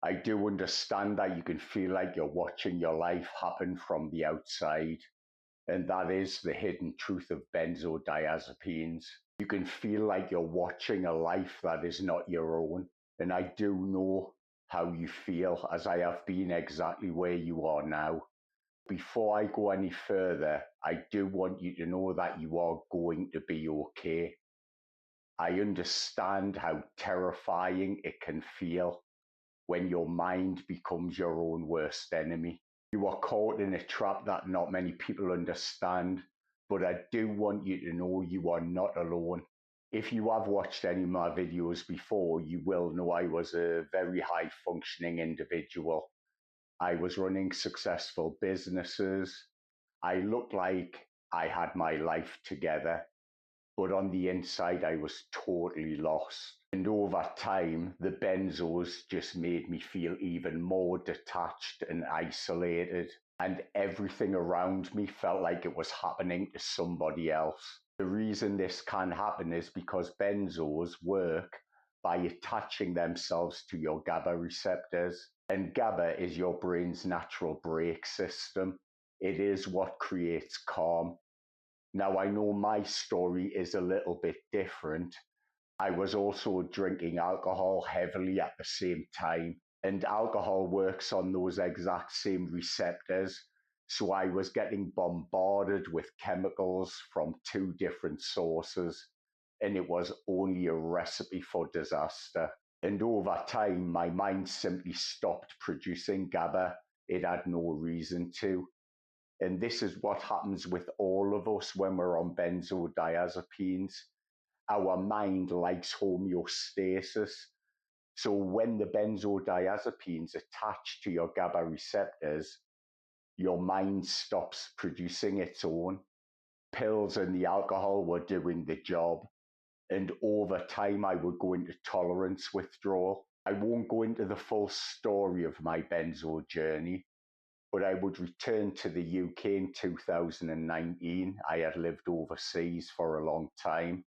I do understand that you can feel like you're watching your life happen from the outside, and that is the hidden truth of benzodiazepines. You can feel like you're watching a life that is not your own, and I do know how you feel, as I have been exactly where you are now. Before I go any further, I do want you to know that you are going to be okay. I understand how terrifying it can feel when your mind becomes your own worst enemy. You are caught in a trap that not many people understand, but I do want you to know you are not alone. If you have watched any of my videos before, you will know I was a very high functioning individual. I was running successful businesses. I looked like I had my life together, but on the inside, I was totally lost. And over time, the benzos just made me feel even more detached and isolated. And everything around me felt like it was happening to somebody else. The reason this can happen is because benzos work by attaching themselves to your GABA receptors. And GABA is your brain's natural brake system. It is what creates calm. Now, I know my story is a little bit different. I was also drinking alcohol heavily at the same time, and alcohol works on those exact same receptors. So I was getting bombarded with chemicals from two different sources, and it was only a recipe for disaster. And over time, my mind simply stopped producing GABA. It had no reason to. And this is what happens with all of us when we're on benzodiazepines. Our mind likes homeostasis. So when the benzodiazepines attach to your GABA receptors, your mind stops producing its own. Pills and the alcohol were doing the job. And over time, I would go into tolerance withdrawal. I won't go into the full story of my benzo journey, but I would return to the UK in 2019. I had lived overseas for a long time,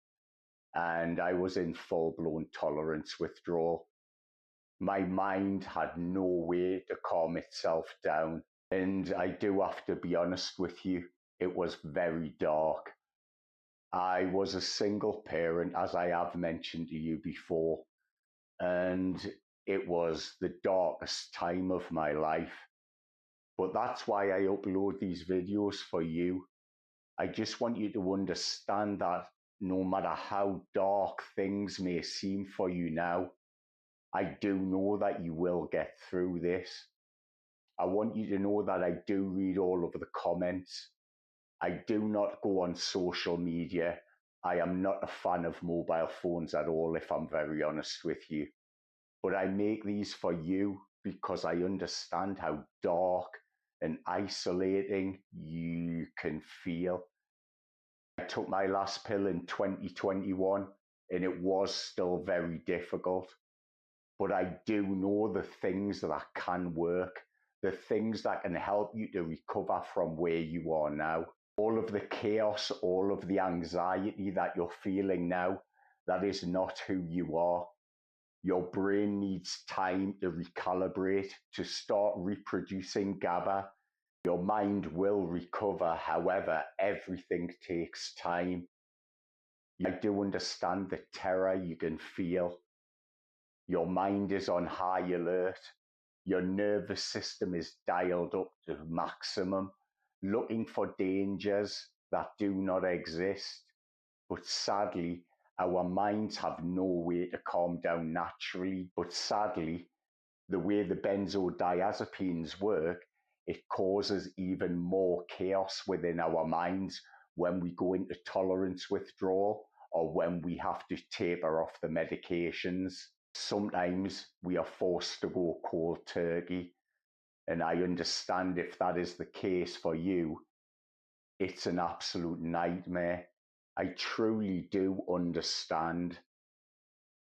and I was in full-blown tolerance withdrawal. My mind had no way to calm itself down, and I do have to be honest with you, it was very dark. I was a single parent, as I have mentioned to you before, and it was the darkest time of my life. But that's why I upload these videos for you. I just want you to understand that no matter how dark things may seem for you now, I do know that you will get through this. I want you to know that I do read all of the comments. I do not go on social media. I am not a fan of mobile phones at all, if I'm very honest with you. But I make these for you because I understand how dark and isolating you can feel. I took my last pill in 2021 and it was still very difficult. But I do know the things that can work, the things that can help you to recover from where you are now. All of the chaos, all of the anxiety that you're feeling now, that is not who you are. Your brain needs time to recalibrate, to start reproducing GABA. Your mind will recover, however, everything takes time. I do understand the terror you can feel. Your mind is on high alert. Your nervous system is dialed up to maximum, looking for dangers that do not exist. But sadly, our minds have no way to calm down naturally. But sadly, the way the benzodiazepines work, it causes even more chaos within our minds when we go into tolerance withdrawal or when we have to taper off the medications. Sometimes we are forced to go cold turkey, and I understand if that is the case for you, it's an absolute nightmare. I truly do understand.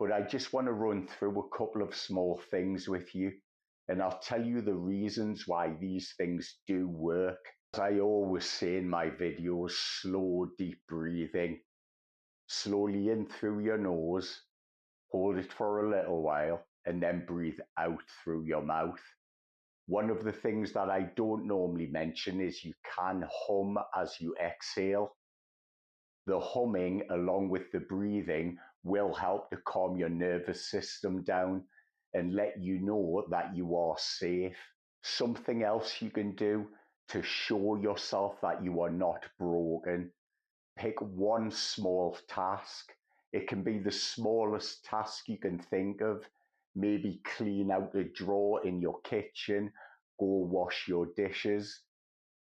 But I just want to run through a couple of small things with you, and I'll tell you the reasons why these things do work. As I always say in my videos, slow, deep breathing. Slowly in through your nose, hold it for a little while, and then breathe out through your mouth. One of the things that I don't normally mention is you can hum as you exhale. The humming, along with the breathing, will help to calm your nervous system down and let you know that you are safe. Something else you can do to show yourself that you are not broken: pick one small task. It can be the smallest task you can think of. Maybe clean out the drawer in your kitchen, go wash your dishes.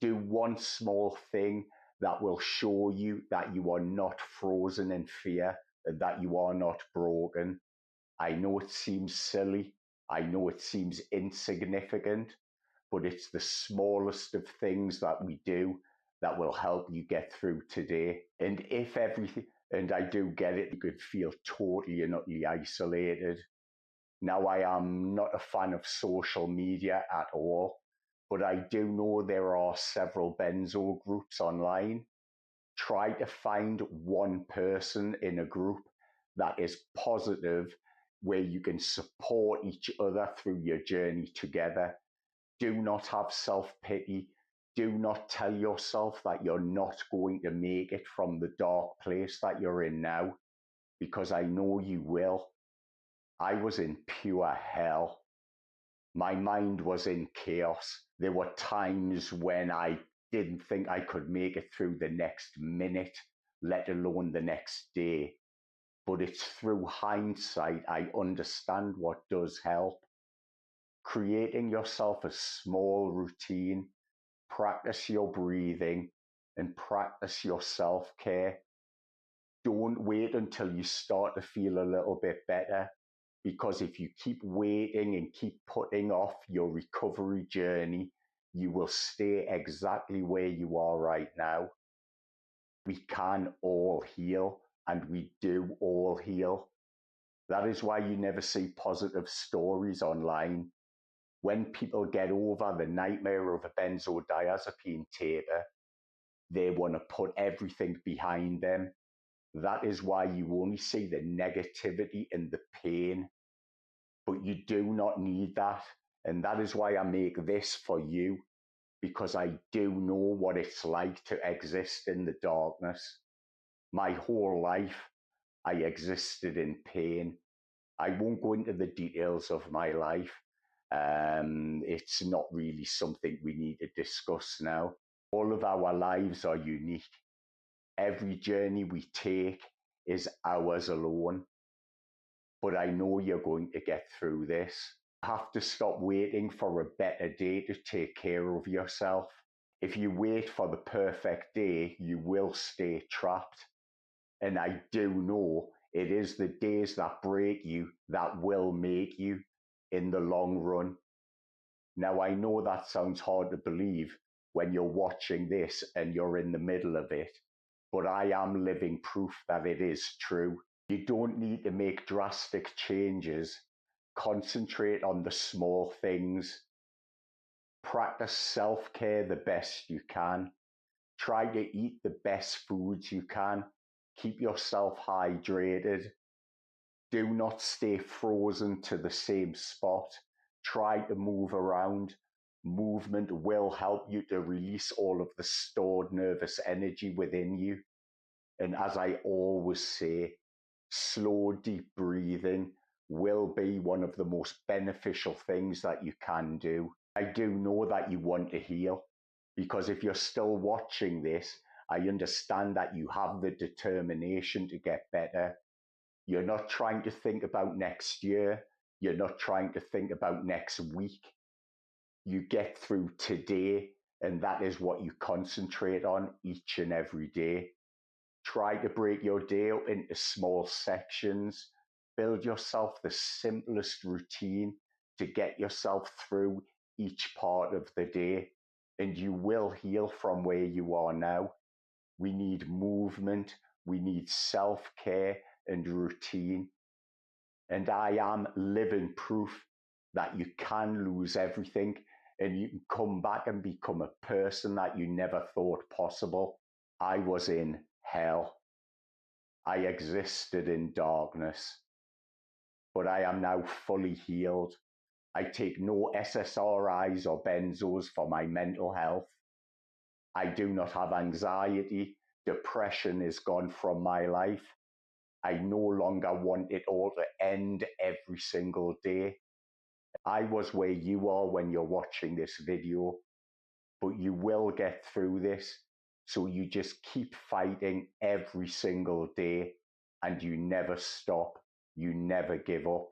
Do one small thing that will show you that you are not frozen in fear and that you are not broken. I know it seems silly. I know it seems insignificant, but it's the smallest of things that we do that will help you get through today. And if everything, and I do get it, you could feel totally and utterly isolated. Now, I am not a fan of social media at all, but I do know there are several Benzo groups online. Try to find one person in a group that is positive, where you can support each other through your journey together. Do not have self-pity. Do not tell yourself that you're not going to make it from the dark place that you're in now, because I know you will. I was in pure hell. My mind was in chaos. There were times when I didn't think I could make it through the next minute, let alone the next day. But it's through hindsight I understand what does help. Creating yourself a small routine, practice your breathing, and practice your self-care. Don't wait until you start to feel a little bit better, because if you keep waiting and keep putting off your recovery journey, you will stay exactly where you are right now. We can all heal, and we do all heal. That is why you never see positive stories online. When people get over the nightmare of a benzodiazepine taper, they want to put everything behind them. That is why you only see the negativity and the pain, but you do not need that. And that is why I make this for you, because I do know what it's like to exist in the darkness. My whole life, I existed in pain. I won't go into the details of my life. It's not really something we need to discuss now. All of our lives are unique. Every journey we take is ours alone. But I know you're going to get through this. You have to stop waiting for a better day to take care of yourself. If you wait for the perfect day, you will stay trapped. And I do know it is the days that break you that will make you in the long run. Now, I know that sounds hard to believe when you're watching this and you're in the middle of it, but I am living proof that it is true. You don't need to make drastic changes. Concentrate on the small things. Practice self-care the best you can. Try to eat the best foods you can. Keep yourself hydrated. Do not stay frozen to the same spot. Try to move around. Movement will help you to release all of the stored nervous energy within you. And as I always say, slow, deep breathing will be one of the most beneficial things that you can do. I do know that you want to heal, because if you're still watching this, I understand that you have the determination to get better. You're not trying to think about next year. You're not trying to think about next week. You get through today, and that is what you concentrate on each and every day. Try to break your day up into small sections. Build yourself the simplest routine to get yourself through each part of the day, and you will heal from where you are now. We need movement, we need self-care and routine. And I am living proof that you can lose everything and you can come back and become a person that you never thought possible. I was in hell. I existed in darkness. but I am now fully healed. I take no SSRIs or benzos for my mental health. I do not have anxiety. Depression is gone from my life. I no longer want it all to end every single day. I was where you are when you're watching this video, but you will get through this. So you just keep fighting every single day and you never stop. You never give up.